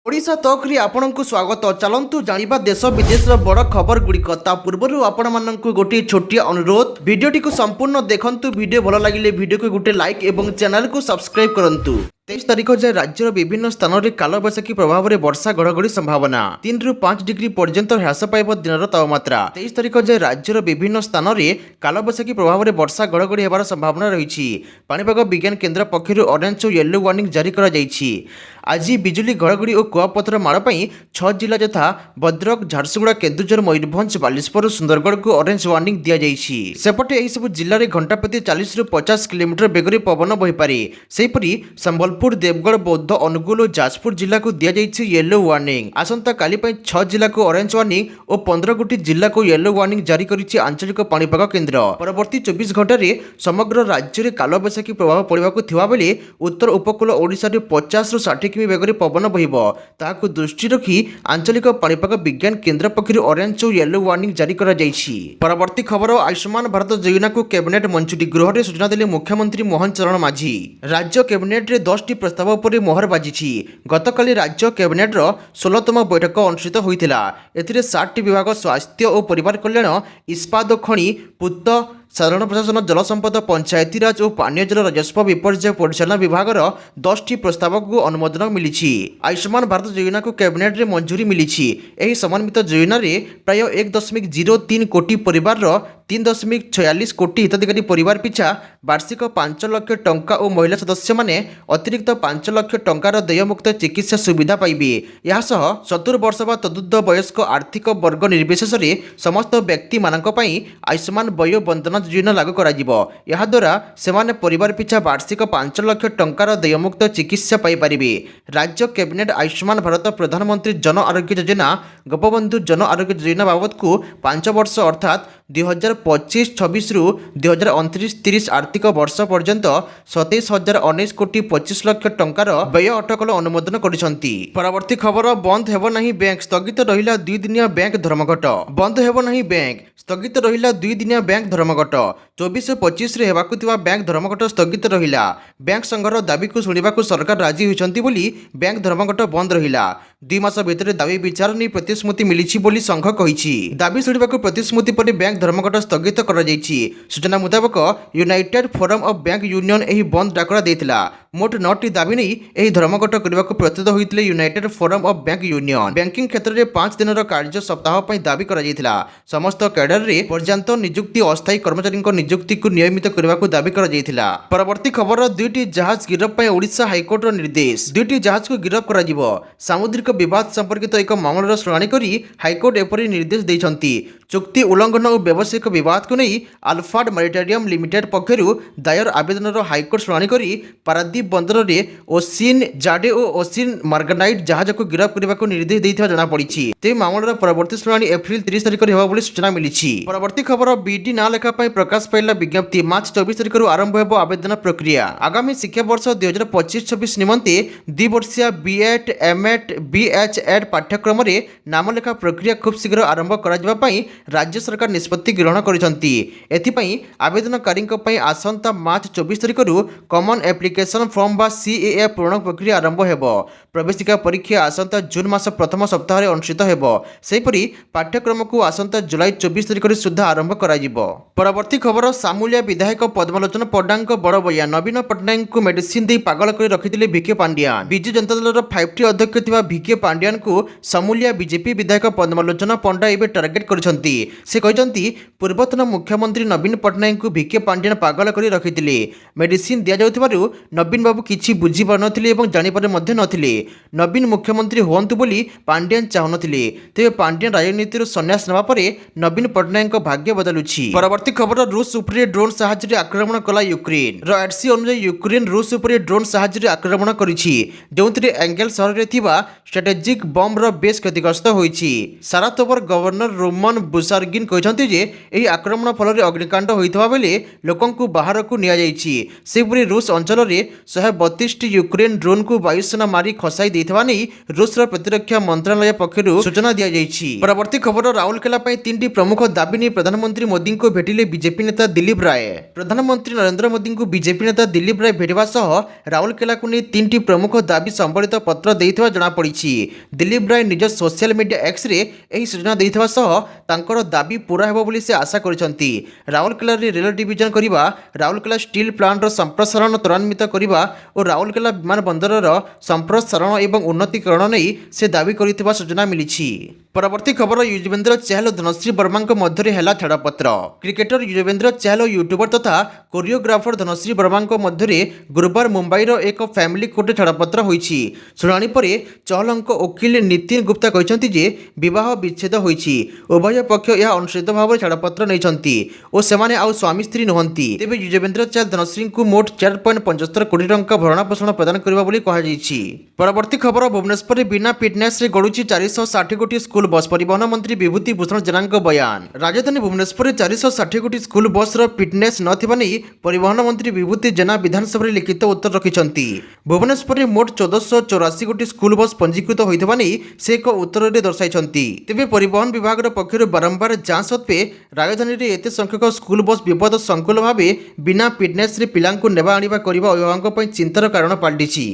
ओडिशा तकरी आपणको स्वागत चलतु जानिबा देश विदेशर बड़ खबर गुड़िक ता पूर्व आपण मानक गोटे छोटिया अनुरोध भिडियोटी को संपूर्ण देखंतु भिडियो भल लगिले भिडियो को गोटे लाइक एवं चैनल को सब्सक्राइब करंतु 23 तारिख जाए राज्यर विभिन्न स्थान में कालबैशाखी प्रभाव में वर्षा घड़घड़ी संभावना 3 ରୁ 5 डिग्री पर्यंत ह्रास पाइब दिन तापमात्रा 23 तारिख जाए राज्यर विभिन्न स्थान में कालबैशाखी प्रभाव में वर्षा घड़घड़ी होबार संभावना रही पाणीपाग विज्ञान केन्द्र पक्षर ऑरेंज और येलो वार्निंग जारी कर आज बिजुली घड़घड़ी और कुआपथर माड़ पर 6 जिला यथा भद्रक झारसुगुड़ा केन्दुझर मयूरभंज बालेश्वर और सुंदरगढ़ को ऑरेंज वार्निंग दि जाइए सेपटे यह सब जिले में घंटा प्रति 40 ରୁ 50 किलोमीटर बेगर पवन बहीपे सेहीपरि संबलपुर देवगढ़ बौद्ध अनुगुल और जाजपुर जिला को दि जाइए येलो वार्निंग आसंता काली 6 जिला को ऑरेंज वार्निंग और 15 गोटी जिला को येलो वार्निंग जारी करिछि आंचलिक पाणीपाग केन्द्र परवर्ती 24 घंटे समग्र राज्य में कालबैशाखी प्रभाव पड़ाकू थिबा बेले उत्तर उपकूल ओडिशा 50 ରୁ 60 किमी बेगर पवन बहिब ताहाकू दृष्टि रखी आंचलिक पाणीपाग विज्ञान केन्द्र पक्षर ऑरेंज और येलो वार्निंग जारी करा जाइछि। परवर्ती खबर आयुष्मान भारत योजना को कैबिनेट मंजूरी गृह में सूचना देले मुख्यमंत्री मोहन चरण माझी राज्य कैबिनेट रे 10टी प्रस्ताव पर मोहर बाजिछि। गतकाली राज्य कैबिनेटर 16तम बैठक अनुष्ठित होइतिला एथिरे 7टी विभाग स्वास्थ्य और परिवार कल्याण इस्पात खनि पूर्त साधारण प्रशासन जलसंपद पंचायतीराज और पानीय जल राजस्व विपर्यय परिचालना विभाग 10टी प्रस्ताव को अनुमोदन मिली। आयुष्मान भारत योजना को कैबिनेट रे मंजूरी मिली। यह समन्वित योजना रे प्राय 1.03 कोटी परिवार 3.46 कोटी हिताधिकारी परिवार पिछा वार्षिक 5 लाख टंका और महिला सदस्य माने अतिरिक्त 5 लाख टंकार देयमुक्त चिकित्सा सुविधा पाइबे। यह चतुर वर्ष व तदुर्ध वयस्क आर्थिक वर्ग निर्विशेष समस्त व्यक्ति मानक पई आयुष्मान वयो बंदना योजना लागू कराजिबो। यह द्वारा सेमाने परिवार पिछा वार्षिक 5 लाख टंकार देयमुक्त चिकित्सा पाई पारिबे। राज्य कैबिनेट आयुष्मान भारत प्रधानमंत्री जन आरोग्य योजना गोपबंधु जन आरोग्य योजना बाबद को 5 वर्ष अर्थात 2025-26 ରୁ 2029-30 आर्थिक वर्ष पर्यंत 27,019 कोटी 25 लाख टंकार व्यय अटकल अनुमोदन करिसंती। परवर्ती खबर बंद हेबो नहीं बैंक स्थगित रहिला 2 दिनिया बैंक धर्मघट बंद हेबो नहीं बैंक स्थगित रहिला 2 दिनिया बैंक धर्मघट 24-25 रे हेबाकु थिबा बैंक धर्मघट स्थगित रहिला। बैंक संघर दाबी को सुनिबाकू सरकार राजी होइछंती बोली बैंक धर्मघट बंद रहिला। 2 मास भितर दाबी विचार नहीं प्रतिश्रुति मिलिछि बोली संघ कहिछि। दाबी सुनिबाकू प्रतिश्रुति पर बैंक धर्मघट स्थगित करा जाइछि। सूचना मुताबक United forum of bank union एही बंद डाकरा देथिला। मोट 9टी दाबी नहीं एही धर्मघट करबाकू प्रस्तुत होइतिले united forum of bank union. Banking क्षेत्र में 5 दिनर कार्य सप्ताह पई दाबी करा जाइथिला। समस्त कैडर रे पर्यंत नियुक्ति अस्थायी कर्मचारी नियुक्ति को नियमित करबाकू दाबी करा जाइथिला। परवर्ती खबर 2टी जहाज गिरफ पई ओडिशा हाईकोर्ट निर्देश 2टी जहाज को गिरफ करा जिवो। सामुद्रिक विवाद संपर्कित एक मामलार शुणाणी करी हाईकोर्ट एपरि निर्देश दैछंती। चुक्ति उल्लंघन और व्यावसायिक विवाद को नहीं अल्फाड मैरिटारियम लिमिटेड पक्षर दायर आवेदन हाईकोर्ट शुणाणी करी पारादीप बंदर में ओसिन जाडे और ओसिन मार्गानाइट जहाज को गिरफ करने को निर्देश देथिबा जଣା पड़िछि। ते मामलार परवर्ती शुणाणी एप्रिल 30 तारिख रे हेबा बोली सूचना मिलिछि। परवर्ती खबर बीडी ना लेखा पई प्रकाश पाइला विज्ञप्ति मार्च 24 तारिख आरंभ हेबो आवेदन प्रक्रिया। आगामी शिक्षा वर्ष 2025-26 निमंते 2 वर्षीय बीएड एमएड बीएचएड पाठ्यक्रम रे नाम लेखा प्रक्रिया खूब शीघ्र आरंभ करा जबा पई राज्य सरकार निष्पत्ति ग्रहण करिसंती। एथिपई आवेदनकारी आसंता मार्च 24 तारिख कॉमन एप्लिकेशन फॉर्म बा सीएए पूर्ण प्रक्रिया आरंभ हेबो। प्रवेशिका परीक्षा आसंता जून मास प्रथम सप्ताह अनुष्ठित हेबो। सेहीपरि पाठ्यक्रम को आसंता जुलाई 24 तारिख सुधा आरंभ कराजिबो। परवर्ती खबर सामुलिया विधायक पद्मलोचन पड्डांक बड़ बया नवीन पट्टनायक को मेडिसिन दे पागल कर रखिथिले भिके पांड्यान। बिजु जनता दलर 5टी अध्यक्ष थिबा भिके पांड्यान को सामुलिया बीजेपी विधायक पद्मलोचन पंडा एबे टार्गेट करिसंती। से कहते पूर्वतन मुख्यमंत्री नवीन पट्टनायक को भिके पांड्यान पागल कर रखिथिले। मेडिसिन दिया जाउथिबारु नवीन बाबू किछि बुझी पारनथिले एवं जानि पारे मध्ये नथिले। नवीन मुख्यमंत्री होंतु बोली पांड्यान चाहुनथिले। तेबे पांड्यान राजनीतिर सन्यास नेबा परे नवीन पट्टनायक भाग्य बदलुछि। परवर्ती खबर रूस उपरे ड्रोन साहाय्य आक्रमण कला यूक्रेन एडसी अनुसार यूक्रेन रूस उपरे ड्रोन साहाय्य आक्रमण करिछि जोंथिरे एंगेल शहर रे थिबा स्ट्रेटेजिक बम रो बेस क्षतिग्रस्त होइछि। सारातोवर गवर्नर रोमन କୁସାରଗିନ୍ କହିଛନ୍ତି ଯେ ଏହି ଆକ୍ରମଣ ଫଳରେ ଅଗ୍ନିକାଣ୍ଡ ହୋଇଥିବା ବେଳେ ଲୋକଙ୍କୁ ବାହାରକୁ ନିଆଯାଇଛି। ସେହିପରି ରୁଷ ଅଞ୍ଚଳରେ 132ଟି ୟୁକ୍ରେନ ଡ୍ରୋନ୍କୁ ବାୟୁସେନା ମାରି ଖସାଇ ଦେଇଥିବା ନେଇ ରୁଷର ପ୍ରତିରକ୍ଷା ମନ୍ତ୍ରଣାଳୟ ପକ୍ଷରୁ ସୂଚନା ଦିଆଯାଇଛି। ପରବର୍ତ୍ତୀ ଖବର ରାଉରକେଲା ପାଇଁ 3ଟି ପ୍ରମୁଖ ଦାବି ନେଇ ପ୍ରଧାନମନ୍ତ୍ରୀ ମୋଦିଙ୍କୁ ଭେଟିଲେ ବିଜେପି ନେତା ଦିଲ୍ଲୀପ ରାୟ। ପ୍ରଧାନମନ୍ତ୍ରୀ ନରେନ୍ଦ୍ର ମୋଦିଙ୍କୁ ବିଜେପି ନେତା ଦିଲ୍ଲୀପ ରାୟ ଭେଟିବା ସହ ରାଉରକେଲାକୁ ନେଇ 3ଟି ପ୍ରମୁଖ ଦାବି ସମ୍ବଳିତ ପତ୍ର ଦେଇଥିବା ଜଣାପଡ଼ିଛି। ଦିଲ୍ଲୀପ ରାୟ ନିଜ ସୋସିଆଲ ମିଡିଆ ଏକ୍ସରେ ଏହି ସୂଚନା ଦେଇଥିବା ସହ ତାଙ୍କର ଦାବି ପୂରା ହେବ ବୋଲି ସେ ଆଶା କରିଛନ୍ତି। ରାଉରକେଲାରେ ରେଳ ଡିଭିଜନ କରିବା, ରାଉରକେଲା ଷ୍ଟିଲ୍ ପ୍ଲାଣ୍ଟର ସମ୍ପ୍ରସାରଣ ତ୍ୱରାନ୍ୱିତ କରିବା ଓ ରାଉରକେଲା ବିମାନ ବନ୍ଦରର ସମ୍ପ୍ରସାରଣ ଏବଂ ଉନ୍ନତିକରଣ ନେଇ ସେ ଦାବି କରିଥିବା ସୂଚନା ମିଳିଛି। ପରବର୍ତ୍ତୀ ଖବର ୟୁଜବେନ୍ଦ୍ର ଚହଲ ଓ ଧନଶ୍ରୀ ବର୍ମାଙ୍କ ମଧ୍ୟରେ ହେଲା ଛାଡ଼ପତ୍ର। କ୍ରିକେଟର ୟୁଜବେନ୍ଦ୍ର ଚହଲ ଓ ୟୁଟ୍ୟୁବର ତଥା କୋରିଓଗ୍ରାଫର ଧନଶ୍ରୀ ବର୍ମାଙ୍କ ମଧ୍ୟରେ ଗୁରୁବାର ମୁମ୍ବାଇର ଏକ ଫ୍ୟାମିଲି କୋର୍ଟରେ ଛାଡ଼ପତ୍ର ହୋଇଛି। ଶୁଣାଣି ପରେ ଚହଲଙ୍କ ଓକିଲ ନିତିନ ଗୁପ୍ତା କହିଛନ୍ତି ଯେ ବିବାହ ବିଚ୍ଛେଦ ହୋଇଛି। ଉଭୟ ପକ୍ଷ ଏହା ଅନୁଚିତ ଭାବରେ ଛାଡ଼ପତ୍ର ନେଇଛନ୍ତି ଓ ସେମାନେ ଆଉ ସ୍ୱାମୀ ସ୍ତ୍ରୀ ନୁହନ୍ତି। ତେବେ ୟୁଜବେନ୍ଦ୍ର ଚହଲ ଧନଶ୍ରୀଙ୍କୁ ମୋଟ 4.75 କୋଟି ଟଙ୍କା ଭରଣାପୋଷଣ ପ୍ରଦାନ କରିବା ବୋଲି କୁହାଯାଇଛି। ପରବର୍ତ୍ତୀ ଖବର ଭୁବନେଶ୍ୱରରେ ବିନା ଫିଟନେସରେ ଗଡ଼ୁଛି 460 କୋଟି ସ୍କୁଲ ବସ୍। ପରିବହନ ମନ୍ତ୍ରୀ ବିଭୂତି ଭୂଷଣ ଜେନାଙ୍କ ବୟାନ। ରାଜଧାନୀ ଭୁବନେଶ୍ୱରରେ 460 କୋଟି ସ୍କୁଲ ବସ୍ର ଫିଟନେସ୍ ନଥିବା ନେଇ ପରିବହନ ମନ୍ତ୍ରୀ ବିଭୂତି ଜେନା ବିଧାନସଭାରେ ଲିଖିତ ଉତ୍ତର ରଖିଛନ୍ତି। ଭୁବନେଶ୍ୱରରେ ମୋଟ 1484 କୋଟି ସ୍କୁଲ ବସ୍ ପଞ୍ଜୀକୃତ ହୋଇଥିବା ନେଇ ସେ ଏକ ଉତ୍ତରରେ ଦର୍ଶାଇଛନ୍ତି। ତେବେ ପରିବହନ ବିଭାଗର ପକ୍ଷରୁ ବାରମ୍ବାର ଯାଞ୍ଚ ସତ୍ତ୍ୱେ ରାଜଧାନୀରେ ଏତେ ସଂଖ୍ୟକ ସ୍କୁଲ ବସ୍ ବିପଦ ସଂକୁଳ ଭାବେ ବିନା ଫିଟନେସରେ ପିଲାଙ୍କୁ ନେବା ଆଣିବା କରିବା ଅଭିଭାବକଙ୍କ ପାଇଁ ଚିନ୍ତାର କାରଣ ପାଲଟିଛି।